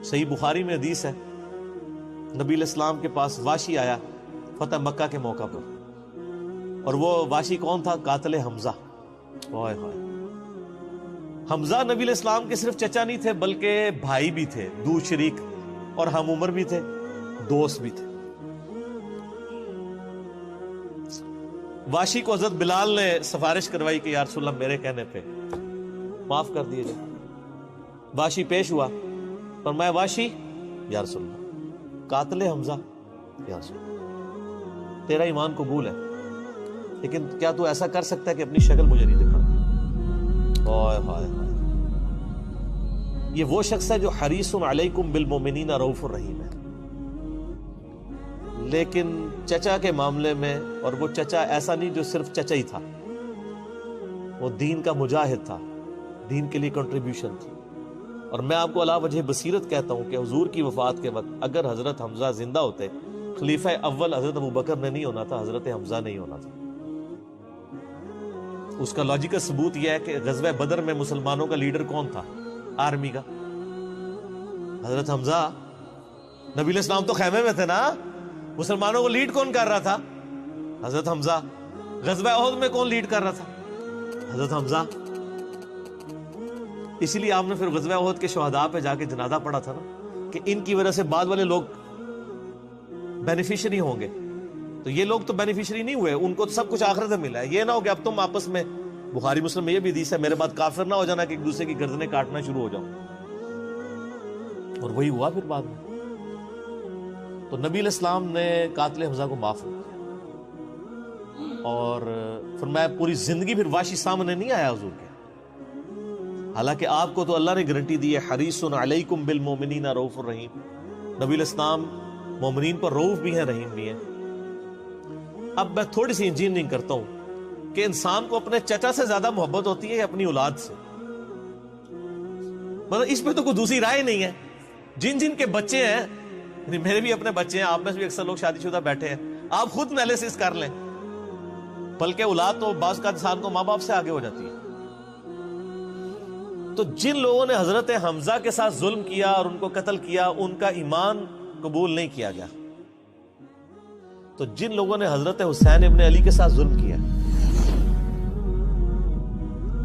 صحیح بخاری میں حدیث ہے، نبی علیہ السلام کے پاس واشی آیا فتح مکہ کے موقع پر، اور وہ واشی کون تھا؟ قاتل حمزہ۔ ہائے ہائے، حمزہ نبی علیہ السلام کے صرف چچا نہیں تھے بلکہ بھائی بھی تھے، دور شریک اور ہم عمر بھی تھے، دوست بھی تھے۔ واشی کو حضرت بلال نے سفارش کروائی کہ یا رسول اللہ میرے کہنے پہ معاف کر دیے جائے۔ واشی پیش ہوا، فرمایا واشی یا رسول اللہ قاتل حمزہ، یا رسول اللہ تیرا ایمان قبول ہے، لیکن کیا تو ایسا کر سکتا ہے کہ اپنی شکل مجھے نہیں دکھا؟ ہائے ہائے ہائے، یہ وہ شخص ہے جو حریص علیکم بالمؤمنین رؤوف الرحیم ہے، لیکن چچا کے معاملے میں، اور وہ چچا ایسا نہیں جو صرف چچا ہی تھا، وہ دین کا مجاہد تھا، دین کے لیے کنٹریبیوشن تھی۔ اور میں آپ کو علا وجہ بصیرت کہتا ہوں کہ حضور کی وفات کے وقت اگر حضرت حمزہ زندہ ہوتے، خلیفہ اول حضرت ابوبکر نے نہیں ہونا تھا، حضرت حمزہ نہیں ہونا تھا۔ اس کا لاجیکل ثبوت یہ ہے کہ غزوہ بدر میں مسلمانوں کا لیڈر کون تھا آرمی کا؟ حضرت حمزہ۔ نبی علیہ السلام تو خیمے میں تھے نا، مسلمانوں کو لیڈ کون کر رہا تھا؟ حضرت حمزہ۔ غزوہ احد میں کون لیڈ کر رہا تھا؟ حضرت حمزہ۔ اسی لیے آپ نے پھر غزوہ احد کے شہداء پہ جا کے جنازہ پڑھا تھا نا، کہ ان کی وجہ سے بعد والے لوگ بینیفیشری ہوں گے، تو یہ لوگ تو بینیفیشری نہیں ہوئے، ان کو تو سب کچھ آخرت میں ملا ہے۔ یہ نہ ہو کہ اب تم آپس میں، بخاری مسلم میں یہ بھی حدیث ہے، میرے بعد کافر نہ ہو جانا کہ ایک دوسرے کی گردنیں کاٹنا شروع ہو جاؤ، اور وہی ہوا پھر بعد میں۔ تو نبی علیہ السلام نے قاتل حمزہ کو معاف کیا، اور فرمایا پوری زندگی پھر واشی سامنے نہیں آیا حضور کے، حالانکہ آپ کو تو اللہ نے گارنٹی دی ہے حریص علیکم بالمؤمنین رؤوف الرحیم۔ نبی علیہ السلام مومنین پر رؤوف بھی ہیں، رحیم بھی ہیں۔ اب میں تھوڑی سی انجینئرنگ کرتا ہوں کہ انسان کو اپنے چچا سے زیادہ محبت ہوتی ہے یا اپنی اولاد سے؟ مطلب اس پہ تو کوئی دوسری رائے نہیں ہے۔ جن جن کے بچے ہیں، یعنی میرے بھی اپنے بچے ہیں، آپ میں سے بھی اکثر لوگ شادی شدہ بیٹھے ہیں، آپ خود انالیسس کر لیں، بلکہ اولاد تو بعض کا انسان کو ماں باپ سے آگے ہو جاتی ہے۔ تو جن لوگوں نے حضرت حمزہ کے ساتھ ظلم کیا اور ان کو قتل کیا، ان کا ایمان قبول نہیں کیا گیا۔ تو جن لوگوں نے حضرت حسین ابن علی کے ساتھ ظلم کیا،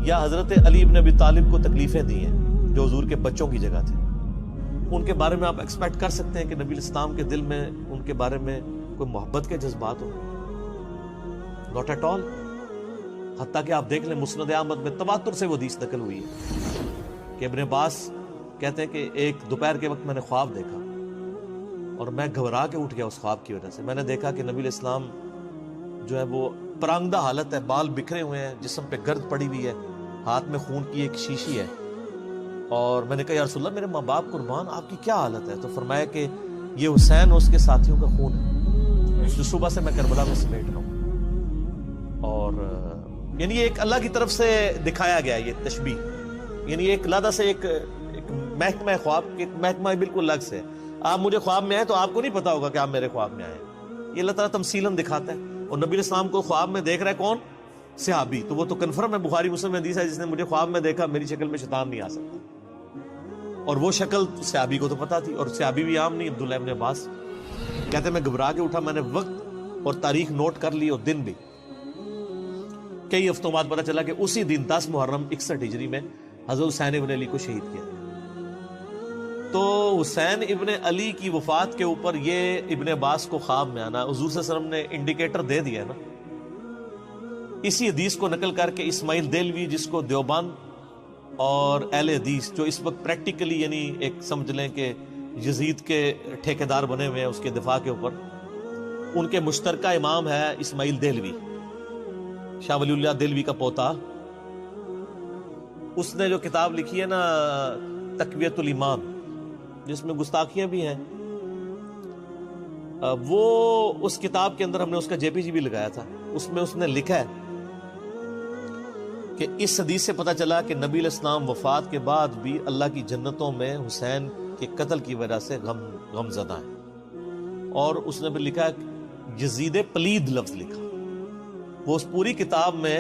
یا حضرت علی ابن ابی طالب کو تکلیفیں دی ہیں جو حضور کے بچوں کی جگہ تھے، ان کے بارے میں آپ ایکسپیکٹ کر سکتے ہیں کہ نبی الاسلام کے دل میں ان کے بارے میں کوئی محبت کے جذبات ہو؟ Not at all. حتیٰ کہ آپ دیکھ لیں مسند احمد میں تواتر سے وہ حدیث نقل ہوئی ہے کہ ابن عباس کہتے ہیں کہ ایک دوپہر کے وقت میں نے خواب دیکھا اور میں گھبرا کے اٹھ گیا اس خواب کی وجہ سے۔ میں نے دیکھا کہ نبی علیہ السلام جو ہے وہ پرانگدہ حالت ہے، بال بکھرے ہوئے ہیں، جسم پہ گرد پڑی ہوئی ہے، ہاتھ میں خون کی ایک شیشی ہے، اور میں نے کہا یا رسول اللہ میرے ماں باپ قربان، آپ کی کیا حالت ہے؟ تو فرمایا کہ یہ حسین اور اس کے ساتھیوں کا خون ہے جو صبح سے میں کربلا میں سمیٹ رہا ہوں۔ اور یعنی یہ ایک اللہ کی طرف سے دکھایا گیا یہ تشبیہ، یعنی ایک علیحدہ سے ایک محکمہ خواب، ایک محکمہ بالکل الگ سے۔ آپ مجھے خواب میں آئے تو آپ کو نہیں پتا ہوگا کہ آپ میرے خواب میں آئے، یہ اللہ تعالیٰ تمثیلاً دکھاتا ہے۔ اور نبی علیہ السلام کو خواب میں دیکھ رہا ہے کون؟ صحابی، تو وہ تو کنفرم ہے، بخاری مسلم میں حدیث ہے جس نے مجھے خواب میں دیکھا میری شکل میں شیطان نہیں آ سکتا، اور وہ شکل صحابی کو تو پتا تھی، اور صحابی بھی عام نہیں، عبداللہ ابن عباس کہتے میں گھبرا کے اٹھا، میں نے وقت اور تاریخ نوٹ کر لی اور دن بھی، کئی ہفتوں بعد پتا چلا کہ اسی دن 10 محرم 61 ہجری میں حضرت حسین ابن علی کو شہید کیا۔ تو حسین ابن علی کی وفات کے اوپر یہ ابن عباس کو خواب میں آنا حضور صلی اللہ علیہ وسلم نے انڈیکیٹر دے دیا نا۔ اسی حدیث کو نقل کر کے اسماعیل دہلوی، جس کو دیوبند اور اہل حدیث جو اس وقت پریکٹیکلی یعنی ایک سمجھ لیں کہ یزید کے ٹھیکیدار بنے ہوئے ہیں اس کے دفاع کے اوپر، ان کے مشترکہ امام ہے اسماعیل دہلوی، شاہ ولی اللہ دہلوی کا پوتا۔ اس نے جو کتاب لکھی ہے نا تقویت الایمان، جس میں گستاخیاں بھی ہیں، وہ اس کتاب کے اندر ہم نے اس کا جے پی جی بھی لگایا تھا، اس میں اس نے لکھا ہے کہ اس حدیث سے پتہ چلا کہ نبی علیہ السلام وفات کے بعد بھی اللہ کی جنتوں میں حسین کے قتل کی وجہ سے غم زدہ ہیں۔ اور اس نے بھی لکھا یزید پلید لفظ لکھا، وہ اس پوری کتاب میں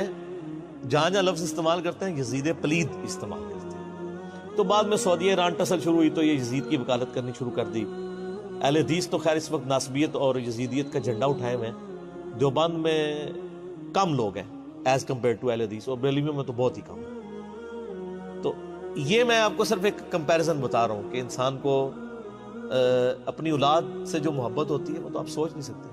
جہاں جہاں لفظ استعمال کرتے ہیں یزید پلید استعمال کرتے ہیں۔ تو بعد میں سعودیہ ایران ٹسل شروع ہوئی تو یہ یزید کی وکالت کرنی شروع کر دی. اہل حدیث تو خیر اس وقت ناسبیت اور یزیدیت کا جھنڈا اٹھائے ہوئے ہیں. دیوبند میں کم لوگ ہیں ایز کمپیئر ٹو اہل حدیث، اور بریلویوں میں تو بہت ہی کم. تو یہ میں آپ کو صرف ایک کمپیریزن بتا رہا ہوں کہ انسان کو اپنی اولاد سے جو محبت ہوتی ہے وہ تو آپ سوچ نہیں سکتے.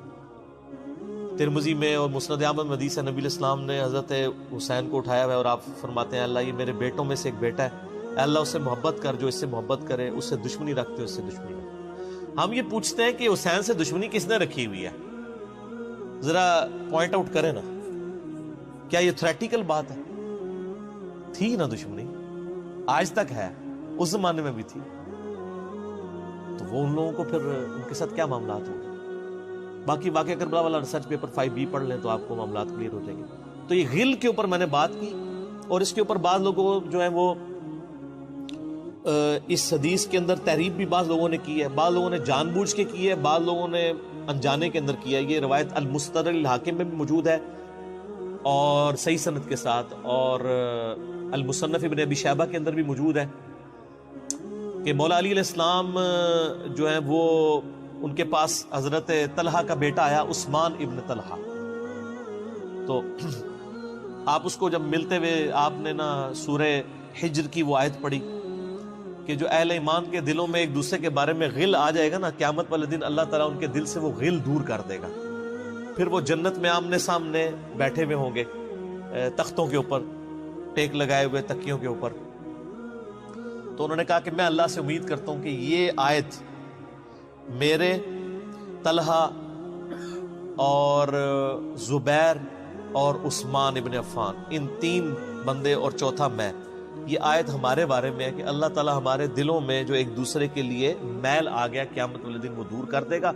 ترمذی میں اور مسند احمد میں حدیث ہے، نبی علیہ السلام نے حضرت حسین کو اٹھایا ہوا ہے اور آپ فرماتے ہیں اللہ یہ میرے بیٹوں میں سے ایک بیٹا ہے، اے اللہ اس سے محبت کر، جو اس سے محبت کرے، اس سے دشمنی رکھتے ہو اس سے دشمنی رکھ. ہم یہ پوچھتے ہیں کہ حسین سے دشمنی کس نے رکھی ہوئی ہے؟ ذرا پوائنٹ آؤٹ کریں نا. کیا یہ تھریٹیکل بات ہے؟ تھی نا دشمنی، آج تک ہے، اس زمانے میں بھی تھی. تو وہ ان لوگوں کو پھر ان کے ساتھ کیا معاملات ہوں گے؟ باقی واقعہ کربلا والا ریسرچ پیپر 5B پڑھ لیں تو آپ کو معاملات کلیئر ہو جائیں گے. تو یہ غل کے اوپر میں نے بات کی، اور اس کے اوپر بعض لوگوں جو ہے وہ اس حدیث کے اندر تحریف بھی بعض لوگوں نے کی ہے، بعض لوگوں نے جان بوجھ کے کی ہے، بعض لوگوں نے انجانے کے اندر کیا ہے. یہ روایت المستدرک الحاکم میں بھی موجود ہے اور صحیح سند کے ساتھ، اور المصنف ابن ابی شیبہ کے اندر بھی موجود ہے کہ مولا علی علیہ السلام جو ہے وہ ان کے پاس حضرت طلحہ کا بیٹا آیا، عثمان ابن طلحہ. تو آپ اس کو جب ملتے ہوئے آپ نے نا سورہ حجر کی وہ آیت پڑھی کہ جو اہل ایمان کے دلوں میں ایک دوسرے کے بارے میں غل آ جائے گا نا، قیامت والے دن اللہ تعالیٰ ان کے دل سے وہ غل دور کر دے گا. پھر وہ جنت میں آمنے سامنے بیٹھے ہوئے ہوں گے، تختوں کے اوپر ٹیک لگائے ہوئے تکیوں کے اوپر. تو انہوں نے کہا کہ میں اللہ سے امید کرتا ہوں کہ یہ آیت میرے، طلحہ اور زبیر اور عثمان ابن عفان، ان 3 بندے اور چوتھا میں، یہ آیت ہمارے بارے میں ہے کہ اللہ تعالیٰ ہمارے دلوں میں جو ایک دوسرے کے لیے میل آ گیا قیامت والے دن وہ دور کر دے گا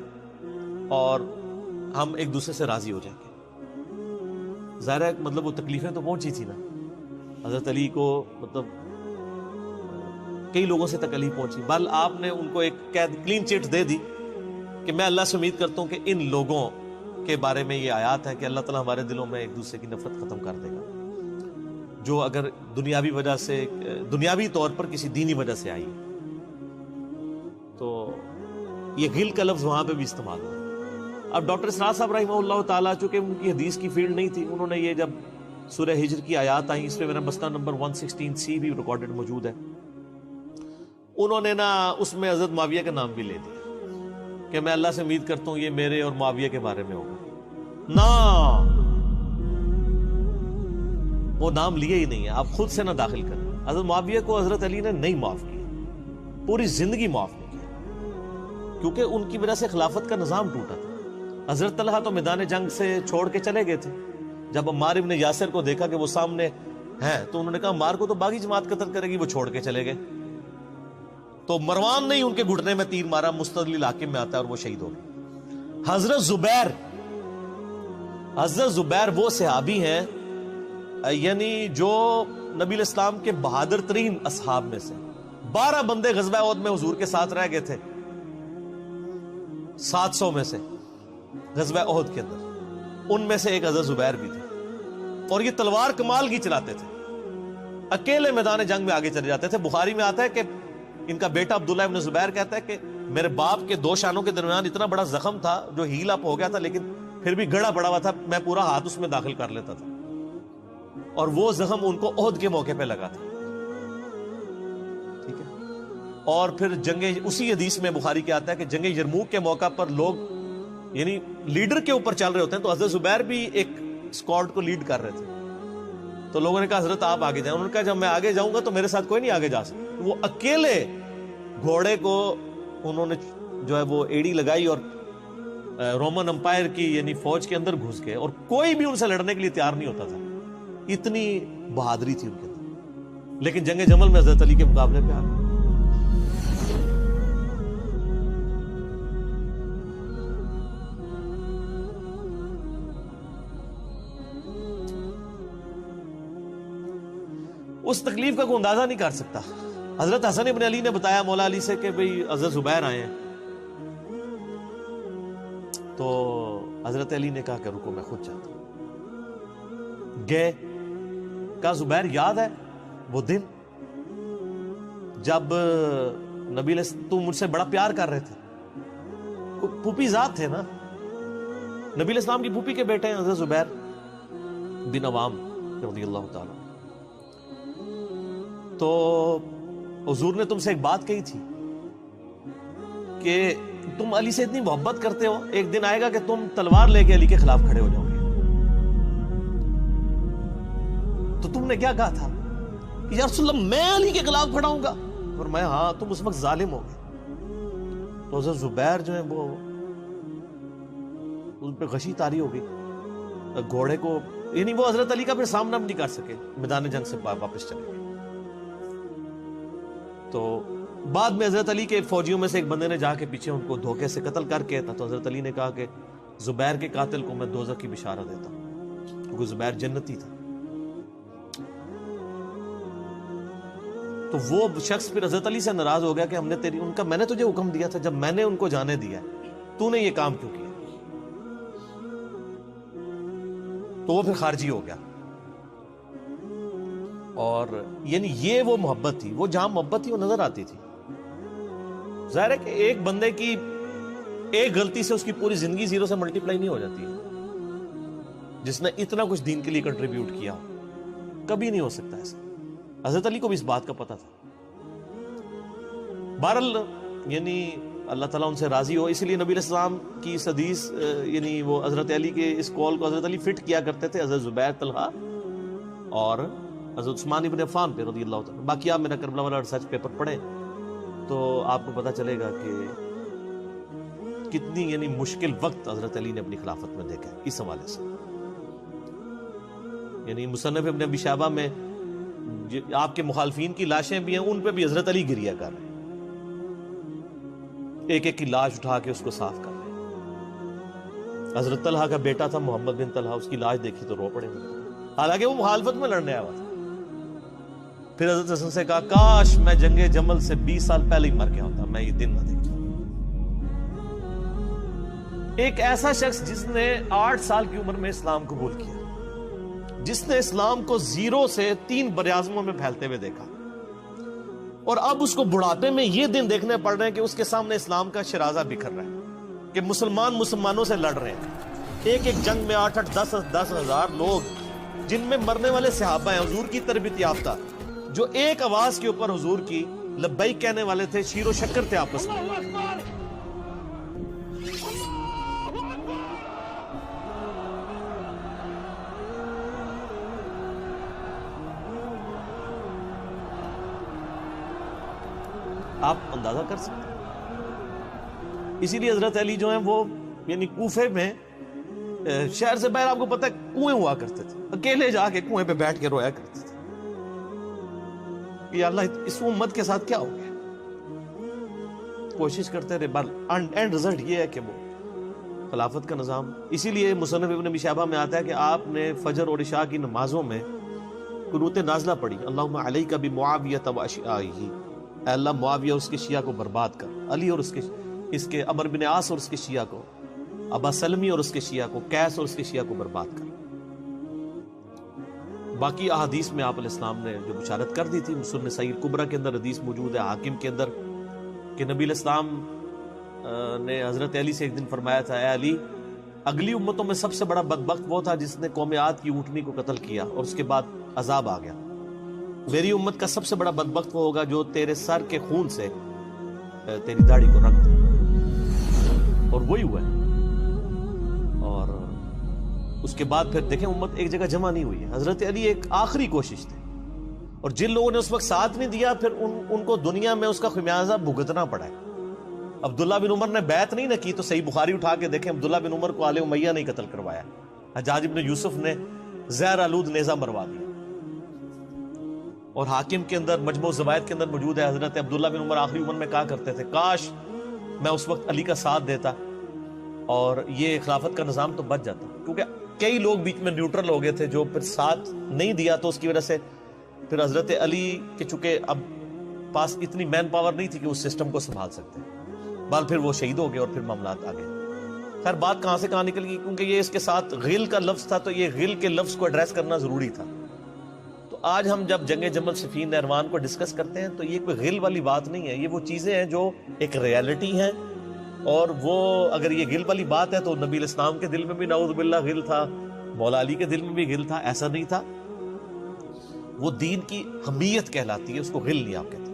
اور ہم ایک دوسرے سے راضی ہو جائیں گے. ظاہر ہے مطلب وہ تکلیفیں تو پہنچی تھی نا حضرت علی کو، مطلب کئی لوگوں سے تکلیف پہنچی. بل آپ نے ان کو ایک کلین چٹ دے دی کہ میں اللہ سے امید کرتا ہوں کہ ان لوگوں کے بارے میں یہ آیات ہے کہ اللہ تعالیٰ ہمارے دلوں میں ایک دوسرے کی نفرت ختم کر دے گا، جو اگر دنیاوی وجہ سے، دنیاوی طور پر کسی دینی وجہ سے آئی. تو یہ غل کا لفظ وہاں پہ بھی استعمال ہوا. اب ڈاکٹر اسرار صاحب رحمہ اللہ تعالیٰ، چونکہ ان کی حدیث کی فیلڈ نہیں تھی، انہوں نے یہ جب سورہ ہجر کی آیات آئیں، اس پہ میرا مسئلہ نمبر 116C بھی ریکارڈڈ موجود ہے، انہوں نے نا اس میں حضرت معاویہ کا نام بھی لے دیا کہ میں اللہ سے امید کرتا ہوں یہ میرے اور معاویہ کے بارے میں ہوگا. نا وہ نام لیا ہی نہیں ہے، آپ خود سے نہ داخل کریں. حضرت معاویہ کو حضرت علی نے نہیں معاف کیا، پوری زندگی معاف نہیں کیا، کیونکہ ان کی وجہ سے خلافت کا نظام ٹوٹا تھا. حضرت طلحہ تو میدان جنگ سے چھوڑ کے چلے گئے تھے. جب عمار ابن یاسر کو دیکھا کہ وہ سامنے ہیں تو انہوں نے کہا عمار کو تو باغی جماعت قتل کرے گی، وہ چھوڑ کے چلے گئے. تو مروان نے ہی ان کے گھٹنے میں تیر مارا، مستدل الحاکم میں آتا ہے، اور وہ شہید ہو گئے. حضرت زبیر وہ صحابی ہیں یعنی جو نبی علیہ السلام کے بہادر ترین اصحاب میں سے. 12 بندے غزوہ احد میں حضور کے ساتھ رہ گئے تھے 700 میں سے غزوہ احد کے اندر، ان میں سے ایک حضرت زبیر بھی تھے. اور یہ تلوار کمال کی چلاتے تھے، اکیلے میدان جنگ میں آگے چلے جاتے تھے. بخاری میں آتا ہے کہ ان کا بیٹا عبداللہ ابن زبیر کہتا ہے کہ میرے باپ کے 2 شانوں کے درمیان اتنا بڑا زخم تھا جو ہیل اپ ہو گیا تھا، لیکن پھر بھی گڑا پڑا ہوا تھا، میں پورا ہاتھ اس میں داخل کر لیتا تھا، اور وہ زخم ان کو احد کے موقع پہ لگا تھا. ٹھیک ہے. اور پھر جنگ، اسی حدیث میں بخاری کے آتا ہے کہ جنگ یرموک کے موقع پر لوگ یعنی لیڈر کے اوپر چل رہے ہوتے ہیں، تو حضرت زبیر بھی ایک اسکواڈ کو لیڈ کر رہے تھے. تو لوگوں نے کہا حضرت آپ آگے جائیں. انہوں نے کہا جب میں آگے جاؤں گا تو میرے ساتھ کوئی نہیں آگے جا سکتا. وہ اکیلے گھوڑے کو انہوں نے جو ہے وہ ایڑی لگائی اور رومن امپائر کی یعنی فوج کے اندر گھس گئے، اور کوئی بھی ان سے لڑنے کے لیے تیار نہیں ہوتا تھا. اتنی بہادری تھی ان کے اندر. لیکن جنگ جمل میں حضرت علی کے مقابلے پہ آ گئے. اس تکلیف کا کوئی اندازہ نہیں کر سکتا. حضرت حسن ابن علی نے بتایا مولا علی سے کہ بھئی حضرت زبیر آئے ہیں، تو حضرت علی نے کہا کہ رکو میں خود جاتا ہوں. گئے، کہا زبیر یاد ہے وہ دن جب نبی تم مجھ سے بڑا پیار کر رہے تھے، پھوپھی ذات تھے نا، نبی علیہ السلام کی پھوپھی کے بیٹے ہیں حضرت زبیر بن عوام رضی اللہ تعالیٰ. تو حضور نے تم سے ایک بات کہی تھی کہ تم علی سے اتنی محبت کرتے ہو، ایک دن آئے گا کہ تم تلوار لے کے علی کے خلاف کھڑے ہو جاؤ گے. تو تم نے کیا کہا تھا کہ یا رسول اللہ میں علی کے خلاف کھڑا ہوں گا؟ اور میں ہاں، تم اس وقت ظالم ہو گئے. تو حضرت زبیر جو ہے وہ ان پہ غشی طاری ہو گئی، گھوڑے کو، یعنی وہ حضرت علی کا پھر سامنا بھی نہیں کر سکے، میدان جنگ سے واپس چلے گئے. تو بعد میں حضرت علی کے فوجیوں میں سے ایک بندے نے جا کے پیچھے ان کو دھوکے سے قتل کر کے تھا. تو حضرت علی نے کہا کہ زبیر کے قاتل کو میں دوزخ کی بشارت دیتا ہوں، کیونکہ زبیر جنتی تھا. تو وہ شخص پھر حضرت علی سے ناراض ہو گیا کہ ہم نے میں نے تجھے حکم دیا تھا، جب میں نے ان کو جانے دیا تو نے یہ کام کیوں کیا؟ تو وہ پھر خارجی ہو گیا. اور یعنی یہ وہ محبت تھی، وہ جہاں محبت تھی وہ نظر آتی تھی. ظاہر ہے کہ ایک بندے کی ایک غلطی سے اس کی پوری زندگی زیرو سے ملٹی پلائی نہیں ہو جاتی ہے. جس نے اتنا کچھ دین کے لیے کنٹریبیوٹ کیا کبھی نہیں ہو سکتا ایسا. حضرت علی کو بھی اس بات کا پتہ تھا. بہرحال یعنی اللہ تعالیٰ ان سے راضی ہو، اسی لیے نبی علیہ السلام کی اس حدیث یعنی وہ حضرت علی کے اس قول کو حضرت علی فٹ کیا کرتے تھے حضرت زبیر، طلحہ اور حضرت عثمان ابن عفان پہ رضی اللہ تعالیٰ. باقی آپ میرا کربلا والا ریسرچ پیپر پڑھیں تو آپ کو پتہ چلے گا کہ کتنی یعنی مشکل وقت حضرت علی نے اپنی خلافت میں دیکھا ہے اس حوالے سے. یعنی مصنف ابن ابی شیبہ میں آپ کے مخالفین کی لاشیں بھی ہیں، ان پہ بھی حضرت علی گریہ کر رہے ہیں، ایک ایک کی لاش اٹھا کے اس کو صاف کر رہے ہیں. حضرت طلحہ کا بیٹا تھا محمد بن طلحہ، اس کی لاش دیکھی تو رو پڑے، حالانکہ وہ مخالفت میں لڑنے آیا ہوا تھا. پھر حضرت حسن سے کہا کاش میں جنگ جمل سے 20 سال پہلے ہی مر گیا ہوتا، میں یہ دن نہ دیکھتا. ایک ایسا شخص جس نے 8 سال کی عمر میں اسلام قبول کیا، جس نے اسلام کو زیرو سے 3 براعظموں میں پھیلتے ہوئے دیکھا، اور اب اس کو بڑھاپے میں یہ دن دیکھنے پڑ رہے ہیں کہ اس کے سامنے اسلام کا شرازہ بکھر رہا ہے، کہ مسلمانوں سے لڑ رہے ہیں. ایک ایک جنگ میں 8-10 ہزار لوگ، جن میں مرنے والے صحابہ ہیں حضور کی تربیت یافتہ، جو ایک آواز کے اوپر حضور کی لبیک کہنے والے تھے، شیر و شکر تھے آپس میں. آپ اندازہ کر سکتے ہیں. اسی لیے حضرت علی جو ہیں وہ یعنی کوفے میں شہر سے باہر آپ کو پتہ ہے کنویں ہوا کرتے تھے، اکیلے جا کے کنویں پہ بیٹھ کے رویا کرتے تھے کہ اللہ اس امت کے ساتھ کیا ہو گیا. کوشش کرتے رہے، بل اینڈ رزلٹ یہ ہے کہ وہ خلافت کا نظام. اسی لیے مصنف ابن ابی شیبہ میں آتا ہے کہ آپ نے فجر اور عشاء کی نمازوں میں قنوت نازلہ پڑھی، اللہم علیک بمعاویہ و اشیائہ، اے اللہ معاویہ اور اس کے شیعہ کو برباد کر، علی اور اس کے عمر بن عاص اور اس کے شیعہ کو، ابا سلمی اور اس کے شیعہ کو، قیس اور اس کے شیعہ کو برباد کر. باقی احادیث میں آپ علیہ السلام نے جو بشارت کر دی تھی، سنن سعید کبریٰ کے اندر حدیث موجود ہے، حاکم کے اندر، کہ نبی علیہ السلام نے حضرت علی سے ایک دن فرمایا تھا، اے علی، اگلی امتوں میں سب سے بڑا بدبخت وہ تھا جس نے قوم عاد کی اونٹنی کو قتل کیا اور اس کے بعد عذاب آ گیا. میری امت کا سب سے بڑا بدبخت وہ ہوگا جو تیرے سر کے خون سے تیری داڑھی کو رنگ دے. اور وہی ہوا ہے. اور اس کے بعد پھر دیکھیں امت ایک جگہ جمع نہیں ہوئی ہے. حضرت علی ایک آخری کوشش تھی، اور جن لوگوں نے اس وقت ساتھ نہیں دیا پھر ان کو دنیا میں اس کا خمیازہ بھگتنا پڑا ہے. عبداللہ بن عمر نے بیعت نہیں نہ کی تو صحیح بخاری اٹھا کے دیکھیں، عبداللہ بن عمر کو آل امیہ نے قتل کروایا، حجاج بن یوسف نے زہر آلود نیزہ مروا دیا. اور حاکم کے اندر مجموع الزوائد کے اندر موجود ہے، حضرت عبداللہ بن عمر آخری عمر میں کہا کرتے تھے کاش میں اس وقت علی کا ساتھ دیتا اور یہ خلافت کا نظام تو بچ جاتا. کیونکہ کئی لوگ بیچ میں نیوٹرل ہو گئے تھے جو پھر ساتھ نہیں دیا، تو اس کی وجہ سے پھر حضرت علی کے چونکہ اب پاس اتنی مین پاور نہیں تھی کہ اس سسٹم کو سنبھال سکتے، بال پھر وہ شہید ہو گئے اور پھر معاملات آ گئے. خیر بات کہاں سے کہاں نکل گئی، کیونکہ یہ اس کے ساتھ غل کا لفظ تھا، تو یہ غل کے لفظ کو ایڈریس کرنا ضروری تھا. تو تو آج ہم جب جنگ جمل صفین نہروان کو ڈسکس کرتے ہیں تو یہ کوئی غل والی بات نہیں ہے، یہ وہ چیزیں ہیں جو ایک ریالٹی ہیں، اور وہ اگر یہ غل والی بات ہے تو نبی علیہ السلام کے دل میں بھی نعوذ باللہ غل تھا، مولا علی کے دل میں بھی غل تھا، ایسا نہیں تھا۔ وہ دین کی حمیت کہلاتی ہے، اس کو غل نہیں آپ کہتے۔